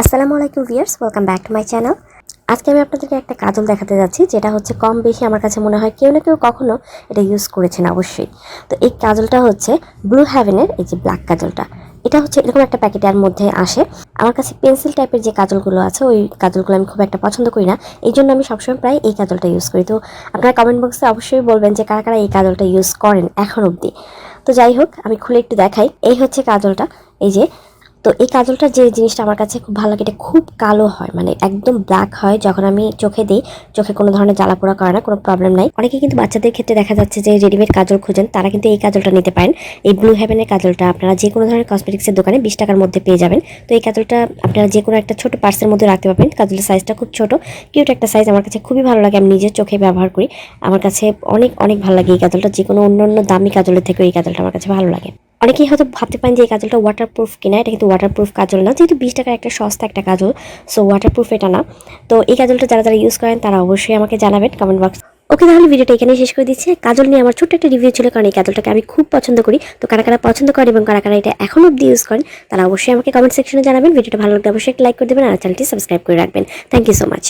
আসসালামু আলাইকুম viewers, welcome back to my channel. আজকে আমি আপনাদেরকে একটা কাজল দেখাতে যাচ্ছি, যেটা হচ্ছে কম বেশি আমার কাছে মনে হয় কেউ না কেউ কখনো এটা ইউজ করেছেন অবশ্যই। তো এই কাজলটা হচ্ছে ব্লু হেভেনের এই যে ব্ল্যাক কাজলটা। এটা হচ্ছে এরকম একটা প্যাকেটের মধ্যে আসে। আমার কাছে পেন্সিল টাইপের যে কাজলগুলো আছে ওই কাজলগুলো আমি খুব একটা পছন্দ করি না, এই জন্য আমি সবসময় প্রায় এই কাজলটা ইউজ করি। তো আপনারা কমেন্ট বক্সে অবশ্যই বলবেন যে কারা কারা এই কাজলটা ইউজ করেন এখন অবধি। তো যাই হোক, আমি খুলে একটু দেখাই। এই হচ্ছে কাজলটা, এই যে। তো এই কাজলটার যে জিনিসটা আমার কাছে খুব ভালো লাগে, এটা খুব কালো হয়, মানে একদম ব্ল্যাক হয়। যখন আমি চোখে দিই, চোখে কোনো ধরনের জ্বালা পোড়া করে না, কোনো প্রবলেম নাই। অনেকে কিন্তু বাচ্চাদের ক্ষেত্রে দেখা যাচ্ছে যে রেডিমেড কাজল খুঁজেন, তারা কিন্তু এই কাজলটা নিতে পারেন। এই ব্লু হেভেনের কাজলটা আপনারা যে কোনো ধরনের কসমেটিক্সের দোকানে 20 টাকার মধ্যে পেয়ে যাবেন। তো এই কাজলটা আপনারা যে কোনো একটা ছোট পার্সের মধ্যে রাখতে পারবেন। কাজলের সাইজটা খুব ছোট, কিউট একটা সাইজ। আমার কাছে খুবই ভালো লাগে, আমি নিজের চোখে ব্যবহার করি। আমার কাছে অনেক অনেক ভালো লাগে এই কাজলটা, যে কোনো অন্য দামি কাজলের থেকে এই কাজলটা আমার কাছে ভালো লাগে। অনেকেই হয়তো ভাবতে পারেন যে এই কাজলটা ওয়াটারপ্রুফ কিনা, এটা কিন্তু ওয়াটারপ্রুফ কাজল না, যেহেতু 20 টাকার একটা সস্তা একটা কাজল, সো ওয়াটারপ্রুফ এটা না। তো এই কাজলটা যারা যারা ইউজ করেন তারা অবশ্যই আমাকে জানাবেন কমেন্ট বক্স। ওকে, তাহলে ভিডিওটা এখানেই শেষ করে দিচ্ছি। কাজল নিয়ে আমার ছোট্ট একটা রিভিউ ছিল, কারণ এই কাজলটাকে আমি খুব পছন্দ করি। তো কারা কারা পছন্দ করেন এবং কারা কারা এটা এখনো অব্দি ইউজ করেন তারা অবশ্যই আমাকে কমেন্ট সেকশনে জানাবেন। ভিডিওটা ভালো লাগলে অবশ্যই একটা লাইক করে দেবেন আর চ্যানেলটি সাবস্ক্রাইব করে রাখবেন। Thank you so much.